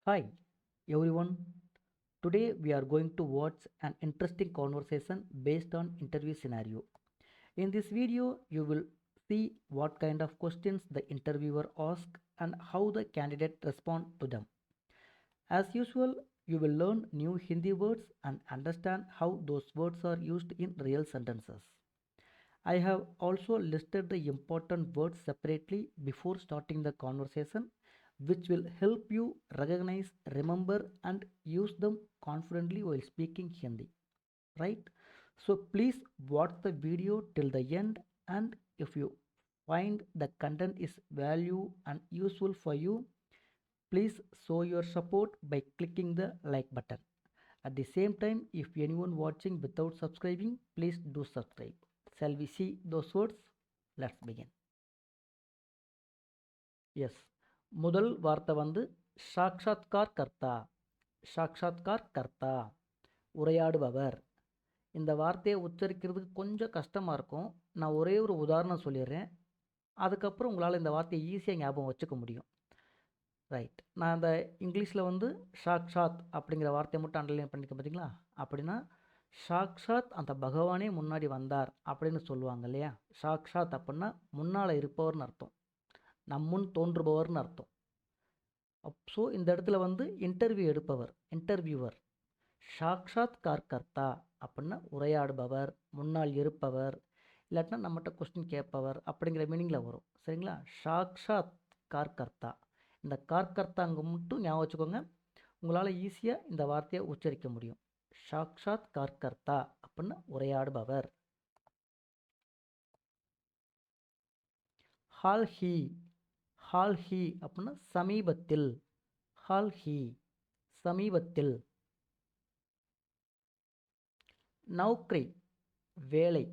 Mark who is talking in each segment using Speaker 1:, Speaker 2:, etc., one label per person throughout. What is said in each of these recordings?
Speaker 1: Hi everyone. Today we are going to watch an interesting conversation based on interview scenario. In this video, you will see what kind of questions the interviewer asks and how the candidate respond to them. As usual, you will learn new Hindi words and understand how those words are used in real sentences. I have also listed the important words separately before starting the conversation, which will help you recognize, remember, and use them confidently while speaking Hindi. Right? So please watch the video till the end, and if you find the content is value and useful for you, please show your support by clicking the like button. At the same time, if anyone watching without subscribing, please do subscribe. Shall we see those words? Let's begin. Yes, முதல் வார்த்தை வந்து சாக்ஷாத்கார் கர்த்தா. சாக்ஷாத்கார் கர்த்தா, உரையாடுபவர். இந்த வார்த்தையை உச்சரிக்கிறதுக்கு கொஞ்சம் கஷ்டமாக இருக்கும். நான் ஒரே ஒரு உதாரணம் சொல்லிடுறேன். அதுக்கப்புறம் உங்களால் இந்த வார்த்தையை ஈஸியாக ஞாபகம் வச்சுக்க முடியும். ரைட், நான் இந்த இங்கிலீஷில் வந்து சாக்ஷாத் அப்படிங்கிற வார்த்தையை மட்டும் அண்டர்லைன் பண்ணிக்க பார்த்தீங்களா? அப்படின்னா சாக்ஷாத் அந்த பகவானே முன்னாடி வந்தார் அப்படின்னு சொல்லுவாங்க இல்லையா? சாக்ஷாத் அப்படின்னா முன்னால் இருப்பவர்னு அர்த்தம், நம்முன் தோன்றுபவர்னு அர்த்தம். ஸோ இந்த இடத்துல வந்து இன்டர்வியூ எடுப்பவர், இன்டர்வியூவர். சாக்ஷாத் கர்த்தா அப்படின்னா உரையாடுபவர், முன்னால் இருப்பவர், இல்லாட்டினா நம்மகிட்ட கொஸ்டின் கேட்பவர் அப்படிங்கிற மீனிங்கில் வரும். சரிங்களா? சாக்ஷாத் கர்த்தா. இந்த கார்கர்த்தாங்க மட்டும் ஞாபகம் வச்சுக்கோங்க, உங்களால் ஈஸியாக இந்த வார்த்தையை உச்சரிக்க முடியும். சாக்ஷாத் கர்த்தா அப்படின்னா உரையாடுபவர். Hall he. ஹால் ஹி அப்படின்னா சமீபத்தில். ஹால் ஹி, சமீபத்தில். நௌக்ரி, வேலை.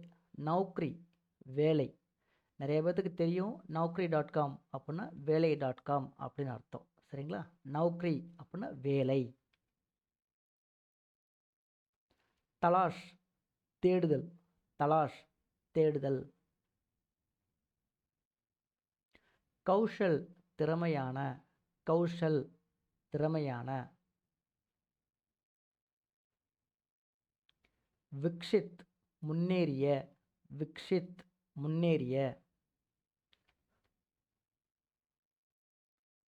Speaker 1: நௌக்ரி, வேலை. நிறைய பேர்த்துக்கு தெரியும் நௌக்ரி.com அப்படின்னா வேலை.com அப்படின்னு அர்த்தம். சரிங்களா? நௌக்ரி அப்படின்னா வேலை. தலாஷ், தேடுதல். தலாஷ், தேடுதல். கௌஷல், திறமையான. கௌஷல், திறமையான. விக்ஷித், முன்னேறிய. விக்ஷித், முன்னேறிய.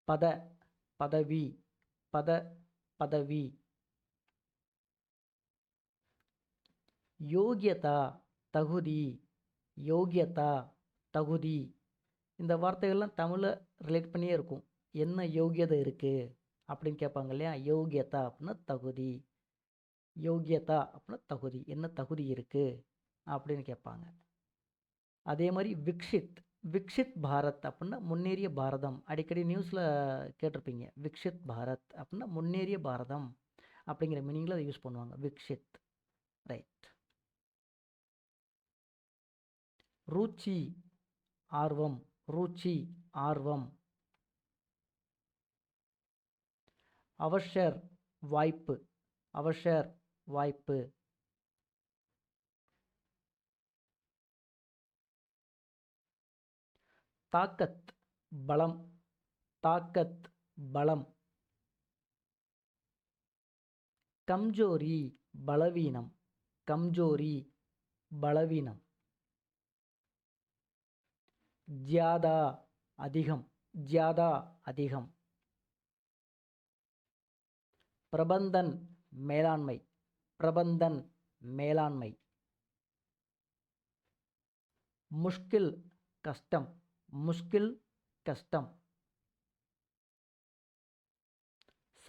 Speaker 1: பத, பதவி. பத, பதவி. யோகியதா, தகுதி. யோகியதா, தகுதி. இந்த வார்த்தைகள்லாம் தமிழில் ரிலேட் பண்ணியே இருக்கும். என்ன யோகியதை இருக்குது அப்படின்னு கேட்பாங்க இல்லையா? யோகியதா அப்படின்னா தகுதி. யோகியதா அப்படின்னா தகுதி, என்ன தகுதி இருக்குது அப்படின்னு கேட்பாங்க. அதே மாதிரி விக்ஷித். விக்ஷித் பாரத் அப்படின்னா முன்னேறிய பாரதம். அடிக்கடி நியூஸில் கேட்டிருப்பீங்க. விக்ஷித் பாரத் அப்படின்னா முன்னேறிய பாரதம் அப்படிங்கிற மீனிங்கில் அதை யூஸ் பண்ணுவாங்க. விக்ஷித். ரைட். ருச்சி, ஆர்வம். ருச்சி, ஆர்வம். அவசர், வாய்ப்பு. அவசர், வாய்ப்பு. தாக்கத், பலம். தாக்கத், பலம். கம்ஜோரி, பலவீனம். கம்ஜோரி, பலவீனம். ஜியாதா, அதிகம். ஜியாதா, அதிகம். பிரபந்தன், மேலாண்மை. பிரபந்தன், மேலாண்மை. முஷ்கில், கஷ்டம். முஷ்கில், கஷ்டம்.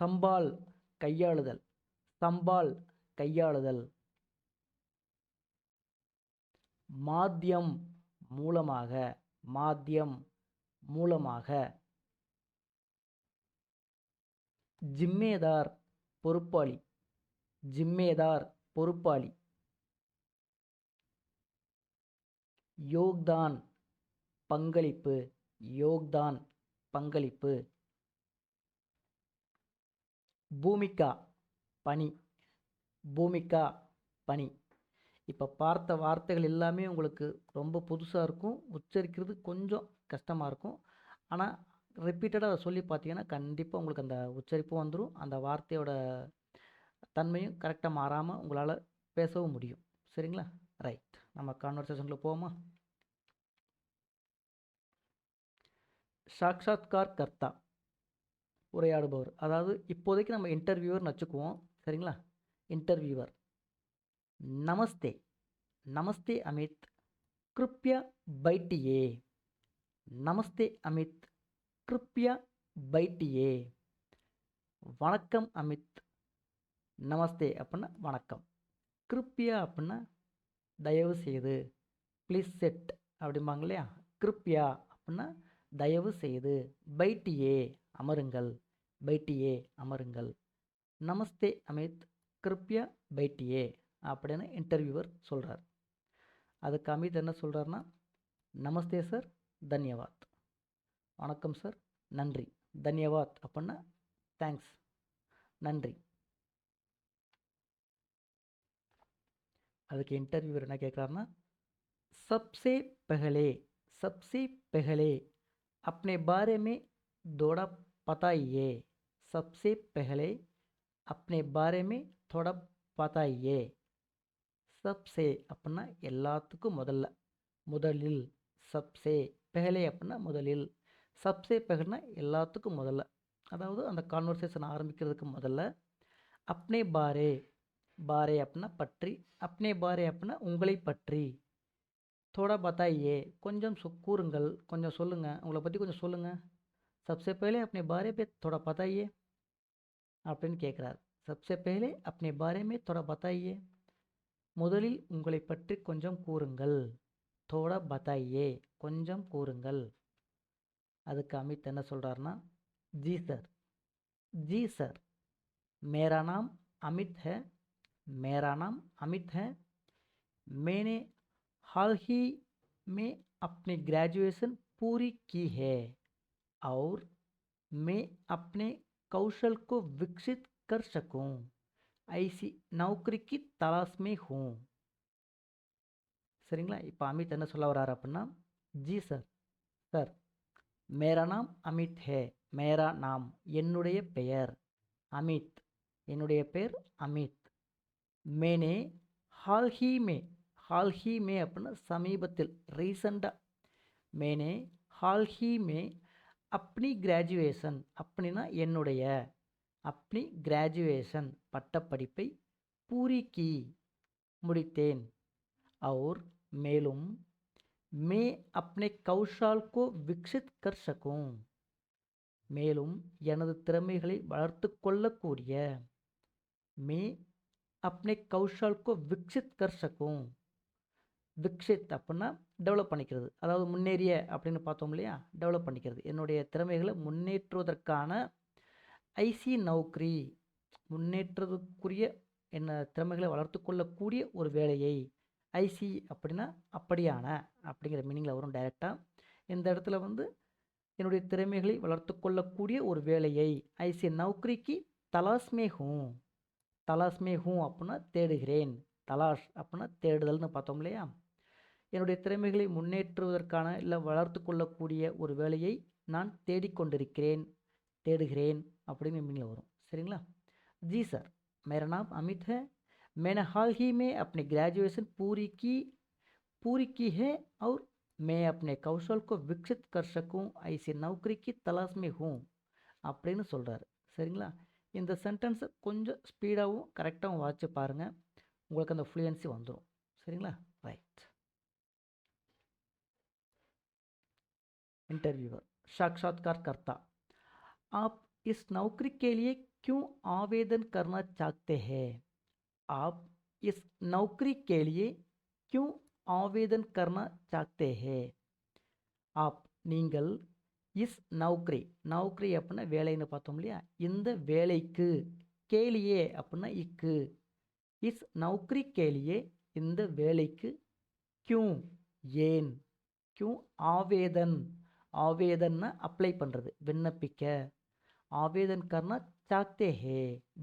Speaker 1: சம்பால், கையாளுதல். சம்பால், கையாளுதல். மாத்தியம், மூலமாக. மாத்தியம், மூலமாக. ஜிம்மேதார், பொறுப்பாளி. ஜிம்மேதார், பொறுப்பாளி. யோக்தான், பங்களிப்பு. யோக்தான், பங்களிப்பு. பூமிகா, பணி. பூமிகா, பணி. இப்போ பார்த்த வார்த்தைகள் எல்லாமே உங்களுக்கு ரொம்ப புதுசாக இருக்கும், உச்சரிக்கிறது கொஞ்சம் கஷ்டமாக இருக்கும். ஆனால் ரிப்பீட்டடாக அதை சொல்லி பார்த்தீங்கன்னா கண்டிப்பாக உங்களுக்கு அந்த உச்சரிப்பும் வந்துடும், அந்த வார்த்தையோட தன்மையும் கரெக்டாக மாறாமல் உங்களால் பேசவும் முடியும். சரிங்களா? ரைட், நம்ம கான்வர்சேஷனுக்குள்ள போவோமா? சாக்ஷாத்கார் கர்த்தா, உரையாடுபவர். அதாவது இப்போதைக்கு நம்ம இன்டர்வியூவர்னு வச்சுக்குவோம். சரிங்களா? இன்டர்வியூவர். நமஸ்தே. நமஸ்தே அமித், கிருப்யா பைட்டியே. நமஸ்தே அமித், கிருப்யா பைட்டியே. வணக்கம் அமித். நமஸ்தே அப்படின்னா வணக்கம். கிருப்யா அப்படின்னா தயவு செய்து, ப்ளீஸ் செட் அப்படிம்பாங்க இல்லையா? கிருப்யா அப்படின்னா தயவு செய்து, பைட்டியே அமருங்கள், பைட்டியே அமருங்கள். நமஸ்தே அமித், கிருப்யா பைட்டியே அப்படின்னு இன்டர்வியூவர் சொல்கிறார். அதுக்கு அமித் என்ன சொல்கிறாருன்னா, நமஸ்தே சார், தன்யவாத். வணக்கம் சார், நன்றி. தன்யவாத் அப்படின்னா தேங்க்ஸ், நன்றி. அதுக்கு இன்டர்வியூவர் என்ன கேட்குறாருன்னா, सबसे पहले सबसे पहले अपने बारे में थोड़ा बताइए. सबसे पहले अपने बारे में थोड़ा बताइए. सबसे அப்படின்னா எல்லாத்துக்கும் முதல்ல, முதலில். சப்சே பெஹலே அப்படின்னா முதலில். சப்சே பெஹல்னா எல்லாத்துக்கும் முதல்ல, அதாவது அந்த கான்வர்சேஷன் ஆரம்பிக்கிறதுக்கு முதல்ல. அப்னே பாரே, பாரே அப்படின்னா பற்றி, அப்னே பாரே அப்படின்னா உங்களை பற்றி. தோடா பத்தாயே கொஞ்சம் கூறுங்கள், கொஞ்சம் சொல்லுங்கள், உங்களை பற்றி கொஞ்சம் சொல்லுங்கள். சப்சே பெஹலே அப்னே பாரே பே தோடா பத்தாயே அப்படின்னு கேட்குறாரு. சப்சே பெஹலே அப்னே பாரே மே தோடா பத்தாயே, முதலில் உங்களை பற்றி கொஞ்சம் கூறுங்கள். தோடா பத்தாயே கொஞ்சம் கூறுங்கள். அதுக்கு அமித் என்ன சொல்கிறாருன்னா, जी सर, जी सर, मेरा नाम अमित है, मेरा नाम अमित है. मैंने हाल ही में अपनी ग्रेजुएशन पूरी की है और मैं अपने कौशल को विकसित कर सकूं, ऐसी नौकरी की तलाश में हूँ. சரிங்களா? இப்போ அமித் என்ன சொல்ல வர்றாரு அப்படின்னா, ஜி சார், சார், மேரா நாம் அமித் ஹே. மேரா நாம் என்னுடைய பெயர், அமித் என்னுடைய பெயர் அமித். மேனே ஹால்ஹி மே, ஹால்ஹி மே அப்படின்னா சமீபத்தில், ரீசண்டாக. மேனே ஹால்ஹி மே அப்னி கிராஜுவேஷன், அப்படின்னா என்னுடைய, அப்னி கிராஜுவேஷன் பட்டப்படிப்பை, பூரி கி முடித்தேன். और மேலும் मैं अपने कौशल को विकसित कर सकूं, மேலும் எனது திறமைகளை வளர்த்து கொள்ளக்கூடிய. மே अपने कौशल को विकसित कर सकूं, விக்ஷித் அப்படின்னா டெவலப் பண்ணிக்கிறது, அதாவது முன்னேறிய அப்படின்னு பார்த்தோம் இல்லையா? டெவலப் பண்ணிக்கிறது, என்னுடைய திறமைகளை முன்னேற்றுவதற்கான. ஐசி நௌக்ரி, முன்னேற்றத்துக்குரிய என்ன திறமைகளை வளர்த்து கொள்ளக்கூடிய ஒரு வேலையை. ஐசி அப்படின்னா அப்படியான அப்படிங்கிற மீனிங்கில் வரும் டைரெக்டாக. இந்த இடத்துல வந்து என்னுடைய திறமைகளை வளர்த்து கொள்ளக்கூடிய ஒரு வேலையை. ஐசி நௌக்ரிக்கு தலாஸ்மே ஹூம், தலாஸ்மே ஹூம் அப்படின்னா தேடுகிறேன். தலாஷ் அப்படின்னா தேடுதல்னு பார்த்தோம் இல்லையா? என்னுடைய திறமைகளை முன்னேற்றுவதற்கான இல்லை வளர்த்து கொள்ளக்கூடிய ஒரு வேலையை நான் தேடிக்கொண்டிருக்கிறேன், தேடுகிறேன் அப்படின்னு மீனிங்கில் வரும். சரிங்களா? जी सर, मेरा नाम अमित है, मैंने हाल ही में अपनी ग्रेजुएशन पूरी की है और मैं अपने कौशल को विकसित कर सकूं, ऐसी नौकरी की तलाश में हूँ அப்படின்னு சொல்கிறாரு. சரிங்களா? இந்த சென்டென்ஸை கொஞ்சம் ஸ்பீடாகவும் கரெக்டாகவும் வாட்சி பாருங்கள், உங்களுக்கு அந்த ஃப்ளூயன்சி வந்துடும். சரிங்களா? ரைட். इंटरव्यूअर. साक्षात्कारकर्ता, आप इस नौकरी के लिए क्यों आवेदन करना चाहते हैं? आप इस नौकरी के लिए क्यों आवेदन करना चाहते हैं? आप நீங்கள் இஸ் நௌக்ரி, நௌக்ரி அப்படின்னா வேலைன்னு பார்த்தோம் இல்லையா? இந்த வேலைக்கு, கேலியே அப்படின்னா இக்கு, இஸ் நௌக்ரி கேலியே இந்த வேலைக்கு, क्यों ஏன், क्यों ஆவேதன், ஆவேதன்னா அப்ளை பண்ணுறது, விண்ணப்பிக்க. ஆவேதன் கர்னா சாக்தே ஹே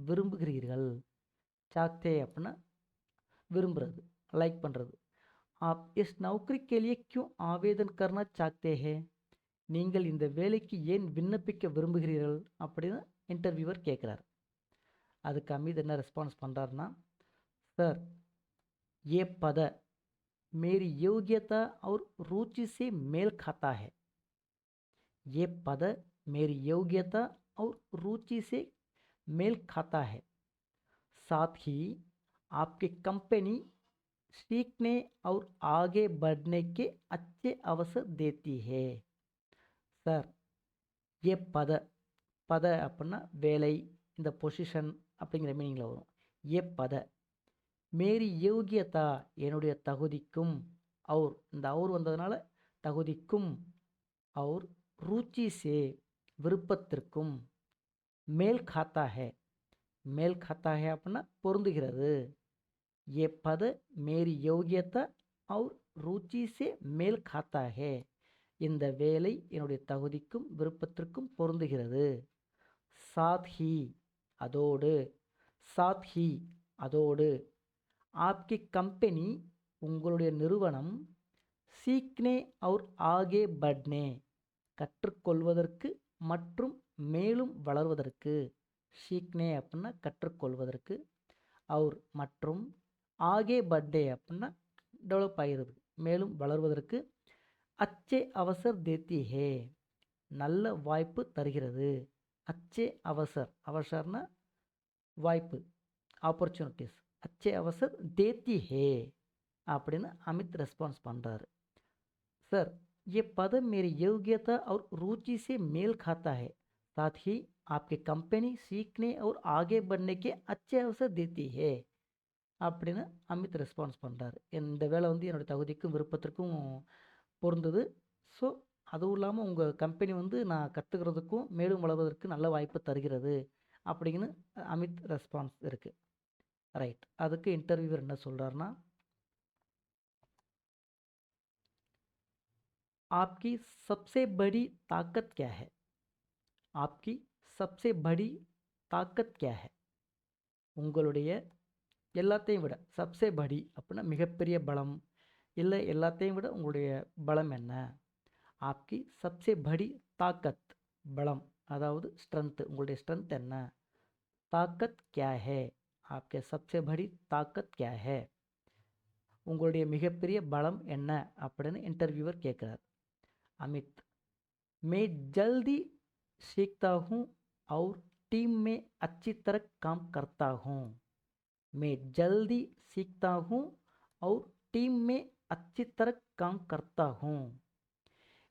Speaker 1: விரும்புகிறீர்கள். சாக்தே அப்படின்னா விரும்புகிறது, லைக் பண்ணுறது. आप इस नौकरी के लिए क्यों आवेदन करना चाहते हैं? நீங்கள் இந்த வேலைக்கு ஏன் விண்ணப்பிக்க விரும்புகிறீர்கள் அப்படின்னு இன்டர்வியூவர் கேட்குறார். அதுக்கு அமித் என்ன ரெஸ்பான்ஸ் பண்ணுறாருன்னா, சார் ये पद मेरी योग्यता और रुचि से मेल खाता है. ये पद मेरी योग्यता और रुचि से मेल खाता है. साथ ही आपकी कंपनी सीखने और आगे बढ़ने के अच्छे अवसर देती है. சார் ये पद பத அப்படின்னா வேலை, இந்த பொசிஷன் அப்படிங்கிற மீனிங்கில் வரும். ये पद மேரி யோகியதா என்னுடைய தகுதிக்கும், அவர் இந்த அவர் வந்ததுனால தகுதிக்கும், அவர் ருச்சி சே விருப்பத்திற்கும், மேல் खाता है மேல் खाता है அப்படின்னா பொருந்துகிறது. ये पद मेरी योग्यता और रुचि से मेल खाता है. இந்த வேலை என்னுடைய தகுதிக்கும் விருப்பத்திற்கும் பொருந்துகிறது. साथ ही அதோடு, साथ ही அதோடு, आपकी कंपनी உங்களுடைய நிறுவனம் சீக்னே और आगे बढ़ने கற்றுக்கொள்வதற்கு மற்றும் மேலும் வளர்வதற்கு, சீக்னே அப்படின்னா கற்றுக்கொள்வதற்கு, और மற்றும் ஆகே பட்டே அப்படின்னா டெவலப் ஆகிறது, மேலும் வளர்வதற்கு, அச்சே அவசர் தேத்தி ஹே நல்ல வாய்ப்பு தருகிறது. அச்சே அவசர், அவசர்னா வாய்ப்பு, ஆப்பர்ச்சுனிட்டிஸ், अच्छे अवसर देती है அப்படின்னு அமித் ரெஸ்பான்ஸ் பண்ணுறாரு. சார் ये पद मेरी योग्यता और रुचि से मेल खाता है. साथ ही आपकी कंपनी सीखने और आगे बढ़ने के अच्छे अवसर देती है அப்படின்னு அமித் ரெஸ்பான்ஸ் பண்ணுறாரு. இந்த வேலை வந்து என்னோடய தகுதிக்கும் விருப்பத்திற்கும் பொருந்தது. ஸோ அதுவும் இல்லாமல் உங்கள் கம்பெனி வந்து நான் கற்றுக்கிறதுக்கும் மேலும் வளர்வதற்கு நல்ல வாய்ப்பு தருகிறது அப்படின்னு அமித் ரெஸ்பான்ஸ் இருக்குது. ரைட். அதுக்கு இன்டர்வியூவர் என்ன சொல்கிறாருன்னா, आपकी सबसे बड़ी ताकत क्या है? आपकी सबसे बड़ी ताकत क्या है? உங்களுடைய எல்லாத்தையும் விட, சப்சே படி அப்படின்னா மிகப்பெரிய பலம், இல்லை எல்லாத்தையும் விட உங்களுடைய பலம் என்ன? ஆப்கி சப்சே படி தாக்கத், பலம் அதாவது ஸ்ட்ரென்த்து, உங்களுடைய ஸ்ட்ரென்த் என்ன? தாக்கத் கியா ஹே, आपके सबसे बड़ी ताकत क्या है? உங்களுடைய மிகப்பெரிய பலம் என்ன அப்படின்னு இன்டர்வியூவர் கேட்குறார். அமித் मैं जल्दी सीखता हूँ और टीम में अच्छी तरह काम करता हूँ. मैं जल्दी सीखता हूँ और टीम में अच्छी तरह काम करता हूँ.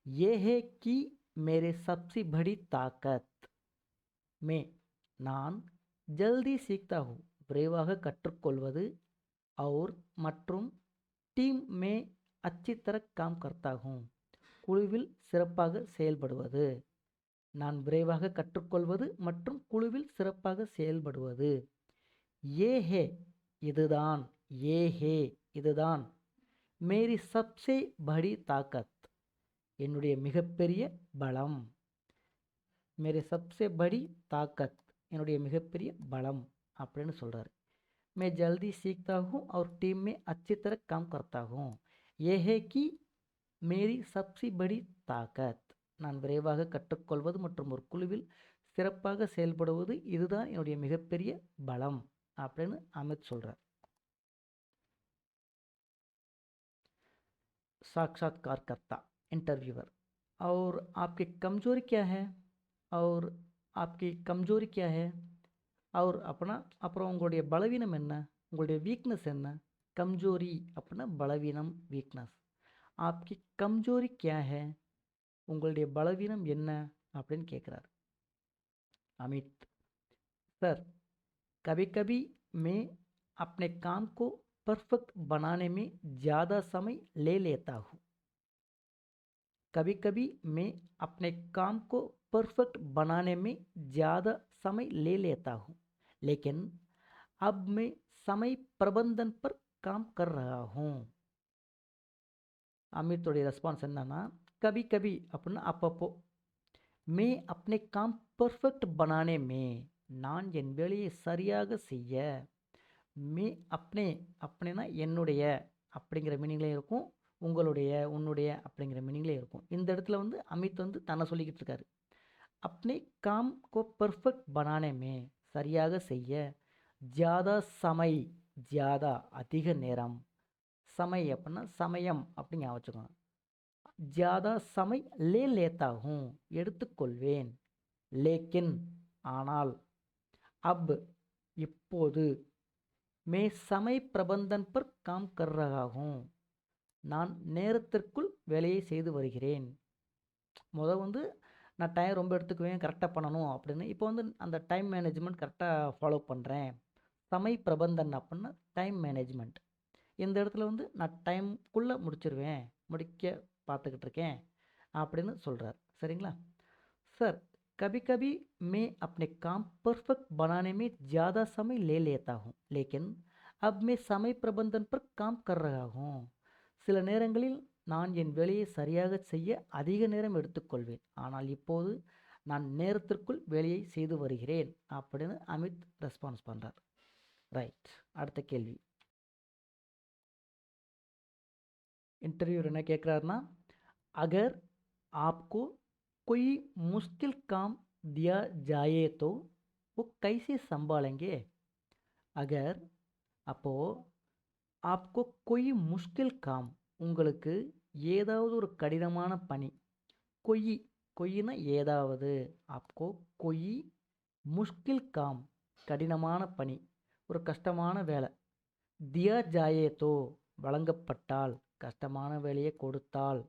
Speaker 1: ये है कि मेरे सबसे बड़ी ताकत. मैं நான் ஜல்தி சீக்தா ஹூ விரைவாக கற்றுக்கொள்வது, और மற்றும் டீம் மே அச்சி தரக் காம் கர்த்தா ஹூ குழுவில் சிறப்பாக செயல்படுவது. நான் விரைவாக கற்றுக்கொள்வது மற்றும் குழுவில் சிறப்பாக செயல்படுவது. ஏ ஹே இதுதான், ஏ ஹே இதுதான், மேரி சப்சே படி தாக்கத் என்னுடைய மிகப்பெரிய பலம். மேரி சப்சே படி தாக்கத் என்னுடைய மிகப்பெரிய பலம் அப்படின்னு சொல்கிறார். मैं जल्दी सीखता हूँ और टीम में अच्छी तरह काम करता हूँ. ये है कि मेरी सबसे बड़ी ताकत. நான் விரைவாக கற்றுக்கொள்வது மற்றும் ஒரு குழுவில் சிறப்பாக செயல்படுவது இதுதான் என்னுடைய மிகப்பெரிய பலம் அப்படின்னு அமித் சொல்கிறார். साक्षात्कारकर्ता इंटरव्यूअर और आपकी कमजोरी क्या है? और आपकी कमजोरी क्या है? और அப்படின்னா அப்புறம் உங்களுடைய பலவீனம் என்ன, உங்களுடைய வீக்னஸ் என்ன? கம்ஜோரி அப்படின்னா பலவீனம், வீக்னஸ். ஆப்கி கம்ஜோரி கியா ஹே, உங்களுடைய பலவீனம் என்ன அப்படின்னு கேட்குறாரு. அமித் सर कभी कभी मैं अपने काम को परफेक्ट बनाने में ज़्यादा समय ले लेता हूँ. कभी कभी मैं अपने काम को परफेक्ट बनाने में ज़्यादा समय ले लेता हूँ, लेकिन अब मैं समय प्रबंधन पर काम कर रहा हूँ. அமித்தோடைய ரெஸ்பான்ஸ் என்னன்னா, கபி கபி அப்படின்னா அப்பப்போ, மே அப்னே காம் பர்ஃபெக்ட் பனானே மே நான் என் வேலையை சரியாக செய்ய, மே அப்னே அப்னேனா என்னுடைய அப்படிங்கிற மீனிங்லேயும் இருக்கும், உங்களுடைய, உன்னுடைய அப்படிங்கிற மீனிங்ல இருக்கும். இந்த இடத்துல வந்து அமித் வந்து தன்னை சொல்லிக்கிட்டு இருக்காரு. अपने काम को परफेक्ट बनाने में சரியாக செய்ய ஜியாதா சமை ஜியாதா அதிக நேரம் சமை அப்படின்னா சமயம் அப்படின்னு ஞாபகம் வச்சுக்கோங்க. ஜியாதா சமை லே லேத்தா ஹூம் எடுத்துக்கொள்வேன். லேக்கின் ஆனால் அப் இப்போது மே சமை பிரபந்தன் பர் காம் கர் ரஹா ஹூம் நான் நேரத்திற்குள் வேலையை செய்து வருகிறேன். வந்து நான் டைம் ரொம்ப எடுத்துக்குவேன், கரெக்டாக பண்ணணும் அப்படின்னு. இப்போ வந்து அந்த டைம் மேனேஜ்மெண்ட் கரெக்டாக ஃபாலோ பண்ணுறேன். சமை பிரபந்தன் அப்படின்னா டைம் மேனேஜ்மெண்ட். இந்த இடத்துல வந்து நான் டைம்குள்ளே முடிக்க பார்த்துக்கிட்டு இருக்கேன் அப்படின்னு சொல்கிறார். சரிங்களா सर कभी कभी मैं अपने काम परफेक्ट बनाने में ज़्यादा समय ले लेता हूँ लेकिन अब मैं समय प्रबंधन पर काम कर रहा हूँ. சில நேரங்களில் நான் என் வேலையை சரியாக செய்ய அதிக நேரம் எடுத்துக்கொள்வேன், ஆனால் இப்போது நான் நேரத்திற்குள் வேலையை செய்து வருகிறேன் அப்படின்னு அமித் ரெஸ்பான்ஸ் பண்ணுறார். ரைட், அடுத்த கேள்வி. इंटरव्यूअर என்ன கேட்குறாருன்னா, अगर आपको कोई मुश्किल काम दिया जाए तो वो कैसे संभालेंगे. अगर அப்போ आपको कोई मुश्किल काम உங்களுக்கு ஏதாவது ஒரு கடினமான பணி, கொய் கொய்னா ஏதாவது, आपको कोई मुश्किल काम கடினமான பணி, ஒரு கஷ்டமான வேலை, दिया जाए तो வழங்கப்பட்டால், கஷ்டமான வேலையை கொடுத்தால்,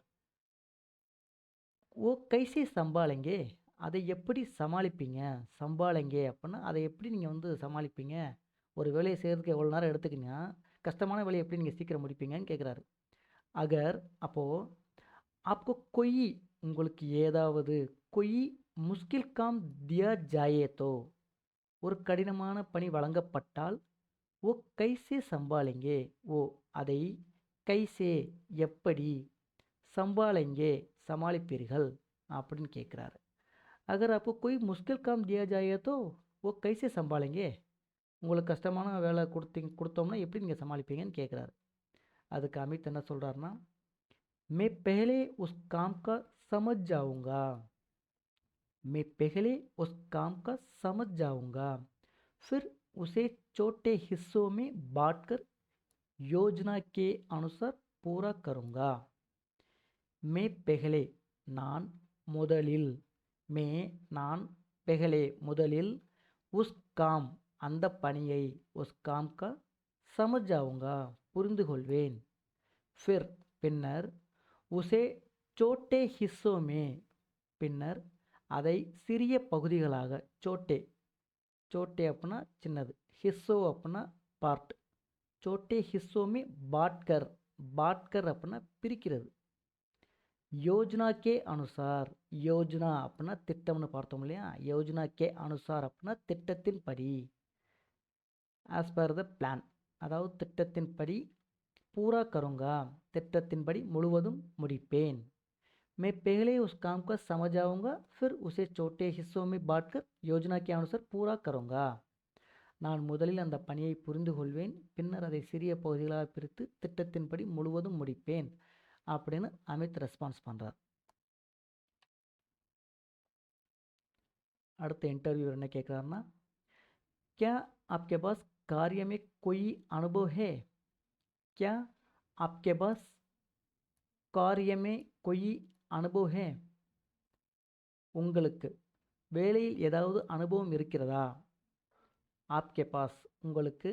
Speaker 1: ஓ கைசி சம்பாளைங்க அதை எப்படி சமாளிப்பீங்க. சம்பாளைங்க அப்படின்னா அதை எப்படி நீங்கள் வந்து சமாளிப்பீங்க. ஒரு வேலையை செய்கிறதுக்கு எவ்வளோ நேரம் எடுத்துக்கிங்க, கஷ்டமான வேலையை எப்படி நீங்கள் சீக்கிரம் முடிப்பீங்கன்னு கேட்குறாரு. அகர் அப்போது ஆப்கோ கொய் உங்களுக்கு ஏதாவது, கொய் முஸ்கில் காம் தியா ஜாயேதோ ஒரு கடினமான பணி வழங்கப்பட்டால், ஓ கைசே சம்பாளைங்கே ஓ அதை கைசே எப்படி, சம்பாளைங்கே சமாளிப்பீர்கள் அப்படின்னு கேட்குறாரு. अगर आपको कोई मुश्किल काम दिया जाए तो वो कैसे संभालेंगे. உங்களுக்கு கஷ்டமான வேலை கொடுத்தோம்னா எப்படி நீங்கள் சமாளிப்பீங்கன்னு கேட்குறாரு. அதுக்கு அமித் என்ன சொல்கிறாருன்னா, मैं पहले उस काम का समझ जाऊंगा, मैं पहले उस काम का समझ जाऊंगा, फिर उसे छोटे हिस्सों में बांटकर योजना के अनुसार पूरा करूंगा. मैं पहले நான் முதலில், மே நான், பெஹலே முதலில், உஸ் காம் அந்த பணியை, உஸ் காம் கா சமஜாவுங்கா புரிந்து கொள்வேன், ஃபிர் பின்னர், உசே சோட்டே ஹிஸ்ஸோமே பின்னர் அதை சிறிய பகுதிகளாக, சோட்டே சோட்டே அப்படின்னா சின்னது, ஹிஸ்ஸோ அப்படின்னா பார்ட், சோட்டே ஹிஸ்ஸோமே பாட்கர், பாட்கர் அப்படின்னா பிரிக்கிறது, யோஜனா கே அனுசார், யோஜனா அப்படின்னா திட்டம்னு பார்த்தோம் இல்லையா, யோஜனா கே அனுசார் அப்படின்னா திட்டத்தின் படி, ஆஸ் பர் த பிளான் அதாவது திட்டத்தின் படி, பூரா கருங்கா திட்டத்தின்படி முழுவதும் முடிப்பேன், मैं पहले उस काम का समझ आऊँगा फिर उसे छोटे हिस्सों में बांटकर योजना के अनुसार पूरा करूँगा. நான் முதலில் அந்த பணியை புரிந்து கொள்வேன், பின்னர் அதை சிறிய பகுதிகளாக பிரித்து திட்டத்தின்படி முழுவதும் முடிப்பேன் அப்படின்னு அமித் ரெஸ்பான்ஸ் பண்ணுறார். அடுத்த इंटरव्यूअर என்ன கேட்குறாருன்னா, क्या आपके पास कार्य में कोई अनुभव है. क्या आपके पास कार्य में कोई अनुभव है. உங்களுக்கு வேலையில் ஏதாவது அனுபவம் இருக்கிறதா. ஆப்கே பாஸ் உங்களுக்கு,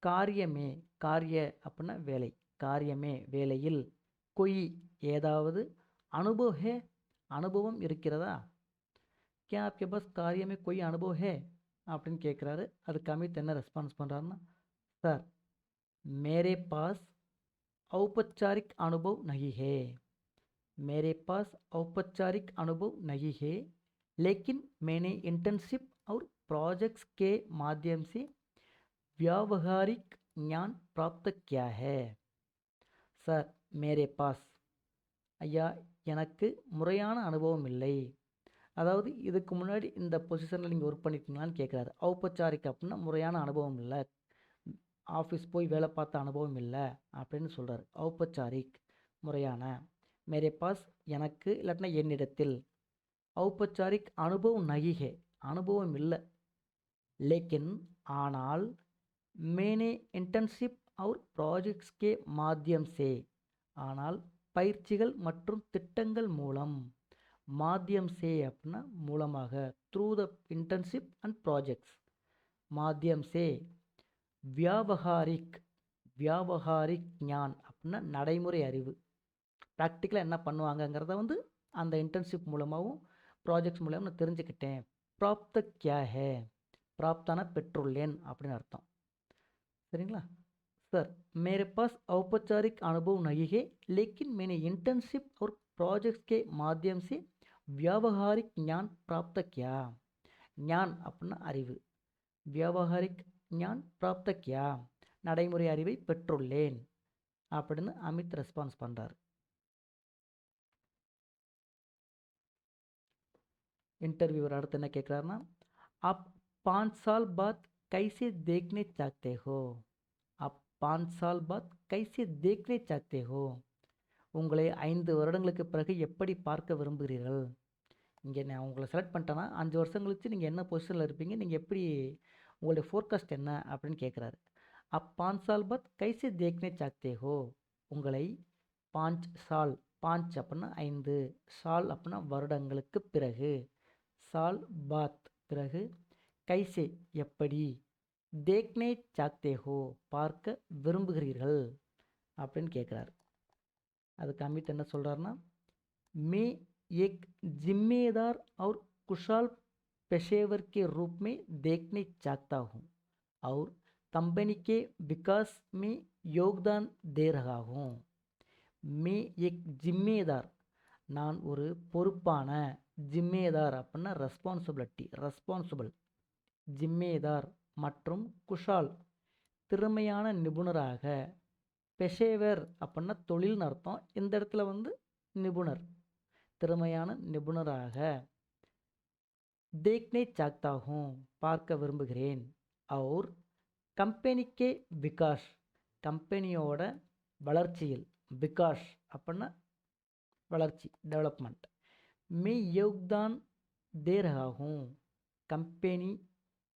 Speaker 1: காரியமே காரிய அப்படின்னா வேலை, காரியமே வேலையில், கொய் ஏதாவது, அனுபவ் ஹே அனுபவம் இருக்கிறதா. क्या आपके पास कार्य में कोई अनुभव है அப்படின்னு கேட்குறாரு. அதுக்கு அமித் என்ன ரெஸ்பான்ஸ் பண்ணுறாருன்னா, சார் मेरे पास औपचारिक अनुभव नहीं है, मेरे पास औपचारिक अनुभव नहीं है, लेकिन मैंने इंटर्नशिप और प्रोजेक्ट्स के माध्यम से व्यावहारिक ज्ञान प्राप्त किया है. சார் மேரே பாஸ் ஐயா எனக்கு முறையான அனுபவம் இல்லை, அதாவது இதுக்கு முன்னாடி இந்த பொசிஷனில் நீங்கள் ஒர்க் பண்ணியிருக்கீங்களான்னு கேட்குறாரு. ஔபச்சாரிக் அப்படின்னா முறையான அனுபவம் இல்லை, ஆஃபீஸ் போய் வேலை பார்த்த அனுபவம் இல்லை அப்படின்னு சொல்கிறார். ஔபச்சாரிக் முறையான. மேரே பாஸ் எனக்கு இல்லாட்டினா என்னிடத்தில். औपचारिक अनुभव नहीं है அனுபவம் இல்லை. लेकिन ஆனால் मैंने इंटर्नशिप और प्रोजेक्ट्स के माध्यम से ஆனால் பயிற்சிகள் மற்றும் திட்டங்கள் மூலம் माध्यम से அப்படின்னா மூலமாக through the internship and projects माध्यम से வியாவகாரிக் வியாவகாரிக் ஞான் அப்படின்னா நடைமுறை அறிவு ப்ராக்டிக்கலாக என்ன பண்ணுவாங்கங்கிறத வந்து அந்த இன்டர்ன்ஷிப் மூலமாகவும் ப்ராஜெக்ட்ஸ் மூலமாக நான் தெரிஞ்சுக்கிட்டேன். பிராப்த கியா ஹே பிராப்தான பெற்றுள்ளேன் அப்படின்னு அர்த்தம். சரிங்களா सर मेरे पास औपचारिक अनुभव नहीं है लेकिन मैंने इंटर्नशिप और प्रोजेक्ट्स के माध्यम से व्यावहारिक ज्ञान प्राप्त किया. ஞான் அப்படின்னா அறிவு. வியாவகாரிக் ஞான் பிராப்த கியா நடைமுறை அறிவை பெற்றுள்ளேன் அப்படின்னு அமித் ரெஸ்பான்ஸ் பண்ணுறாரு. इंटरव्यूअर அடுத்து என்ன கேட்குறாருன்னா आप 5 साल बाद कैसे देखने चाहते हो. आप 5 साल बाद कैसे देखने चाहते हो. உங்களை 5 வருடங்களுக்கு பிறகு எப்படி பார்க்க விரும்புகிறீர்கள். இங்கே நான் உங்களை செலக்ட் பண்ணிட்டேன்னா 5 வருஷம் கழிச்சு நீங்கள் என்ன பொசிஷனில் இருப்பீங்க, நீங்கள் எப்படி உங்களுடைய ஃபோர்காஸ்ட் என்ன அப்படின்னு கேட்குறாரு. आप 5 साल बाद कैसे देखने चाहते हो. உங்களை 5 साल 5 அப்படின்னா 5 साल அப்படின்னா வருடங்களுக்கு பிறகு साल बाद பிறகு கைசே எப்படி தேக்னே சாக்தே ஹோ பார்க்க விரும்புகிறீர்கள் அப்படின்னு கேட்குறாரு. அதுக்கு அமித் என்ன சொல்கிறாருன்னா மே एक जिम्मेदार और कुशल पेशेवर के रूप में देखने चाहता हूँ और कंपनी के विकास में योगदान दे रहा हूँ. मैं एक जिम्मेदार நான் ஒரு பொறுப்பான ஜிம்மேதார் அப்படின்னா ரெஸ்பான்சிபிள் ஜிம்மேதார் மற்றும் குஷால் திறமையான நிபுணராக பெஷேவர் அப்படின்னா தொழில்னு அர்த்தம். இந்த இடத்துல வந்து நிபுணர் திறமையான நிபுணராக தேக்னே சாக்தாகும் பார்க்க விரும்புகிறேன். और கம்பெனிக்கே விகாஷ் கம்பெனியோட வளர்ச்சியில் விகாஷ் அப்படின்னா வளர்ச்சி டெவலப்மெண்ட் में योगदान दे रहा हूँ. कंपनी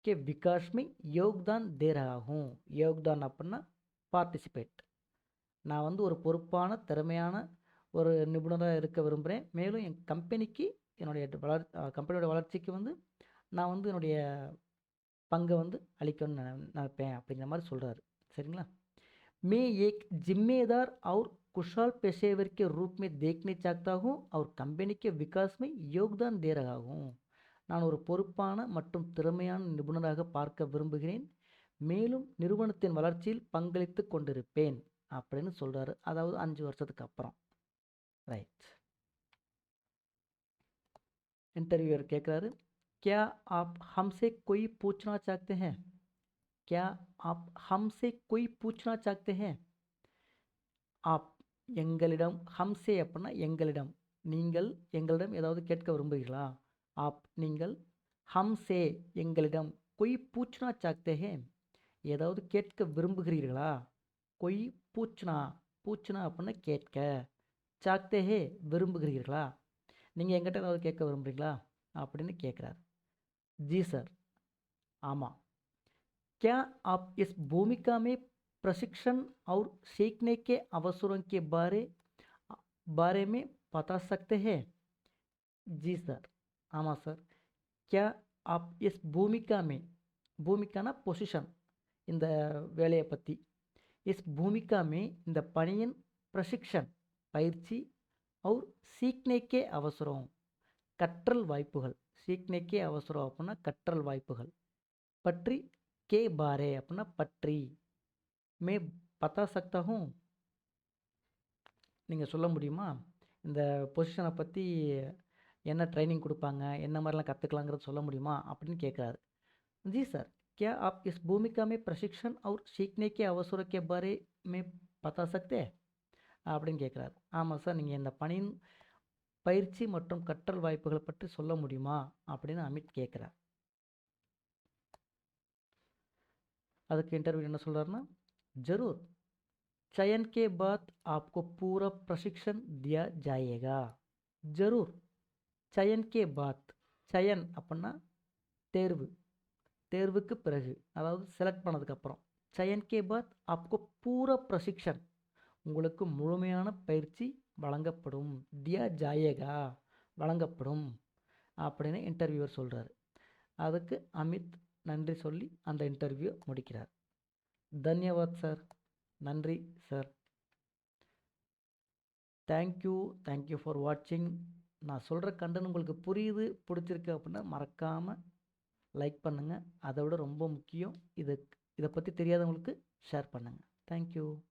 Speaker 1: के विकास में योगदान दे रहा हूँ. योगदान அப்படின்னா பார்ட்டிசிபேட். நான் வந்து ஒரு பொறுப்பான திறமையான ஒரு நிபுணராக இருக்க விரும்புகிறேன். மேலும் என் கம்பெனிக்கு என்னுடைய கம்பெனியோட வளர்ச்சிக்கு வந்து நான் வந்து என்னுடைய பங்கை வந்து அளிக்கணும்னு நினைப்பேன் அப்படிங்கிற மாதிரி சொல்கிறாரு. சரிங்களா. मैं एक जिम्मेदार और कुशल पेशेवर के रूप में देखने चाहता हूँ और कंपनी के विकास में योगदान दे रहा हूँ. நான் ஒரு பொறுப்பான மற்றும் திறமையான நிபுணராக பார்க்க விரும்புகிறேன். மேலும் நிறுவனத்தின் வளர்ச்சியில் பங்களித்து கொண்டிருப்பேன் அப்படின்னு சொல்கிறாரு. அதாவது 5 வருஷத்துக்கு அப்புறம். ரைட். इंटरव्यूअर கேட்குறாரு क्या आप हमसे कोई पूछना चाहते हैं. क्या आप हमसे कोई पूछना चाहते हैं. आप எங்களிடம் ஹம்சே அப்படின்னா எங்களிடம் நீங்கள் எங்களிடம் ஏதாவது கேட்க விரும்புகிறீர்களா. ஆப் நீங்கள் ஹம்சே எங்களிடம் கொய் பூச்னா சாக்தே ஹே ஏதாவது கேட்க விரும்புகிறீர்களா. கொய் பூச்னா பூச்னா அப்படின்னா கேட்க சாக்தே ஹே விரும்புகிறீர்களா. நீங்கள் எங்கிட்ட ஏதாவது கேட்க விரும்புகிறீங்களா அப்படின்னு கேட்குறாரு. जी सर ஆமாம். क्या आप इस भूमिका में प्रशिक्षण और सीखने के अवसरों के बारे में बता सकते हैं. जी सर ஆமாம் சார். क्या आप इस भूमिका में பூமிக்கான பொசிஷன் இந்த வேலையை பற்றி इस भूमिका में இந்த பணியின் प्रशिक्षण பயிற்சி और सीखने के அவசரம் கற்றல் வாய்ப்புகள் सीखने के அவசரம் அப்படின்னா கற்றல் வாய்ப்புகள் பற்றி के बारे அப்படின்னா பற்றி मैं बता सकता हूँ நீங்கள் சொல்ல முடியுமா. இந்த பொசிஷனை பற்றி என்ன ட்ரைனிங் கொடுப்பாங்க, என்ன மாதிரிலாம் கற்றுக்கலாங்கிறது சொல்ல முடியுமா அப்படின்னு கேட்குறாரு. जी सर क्या आप इस भूमिका में प्रशिक्षण और सीखने के अवसरों के बारे में बता सकते हैं அப்படின்னு கேட்குறாரு. ஆமாம் சார், நீங்கள் இந்த பணியின் பயிற்சி மற்றும் கற்றல் வாய்ப்புகளை பற்றி சொல்ல முடியுமா அப்படின்னு அமித் கேட்குறார். அதுக்கு இன்டர்வியூ என்ன சொல்கிறாருன்னா ஜரூர் चयन के बाद आपको पूरा प्रशिक्षण दिया जाएगा. जरूर. चयन के बाद. चयन அப்படின்னா தேர்வு. தேர்வுக்கு பிறகு, அதாவது செலக்ட் பண்ணதுக்கு அப்புறம். चयन के बाद आपको पूरा प्रशिक्षण, உங்களுக்கு முழுமையான பயிற்சி வழங்கப்படும். தியா ஜாயேகா, வழங்கப்படும் அப்படின்னு இன்டர்வியூவர் சொல்கிறார். அதுக்கு அமித் நன்றி சொல்லி அந்த இன்டர்வியூ முடிக்கிறார். தன்யவாத் சார். நன்றி சார். தேங்க்யூ. தேங்க்யூ ஃபார் வாட்சிங். நான் சொல்கிற கண்டென்ட் உங்களுக்கு புரியுது, பிடிச்சிருக்கு அப்படின்னா மறக்காமல் லைக் பண்ணுங்கள். அதை விட ரொம்ப முக்கியம், இதை பற்றி தெரியாதவங்களுக்கு ஷேர் பண்ணுங்கள். தேங்க்யூ.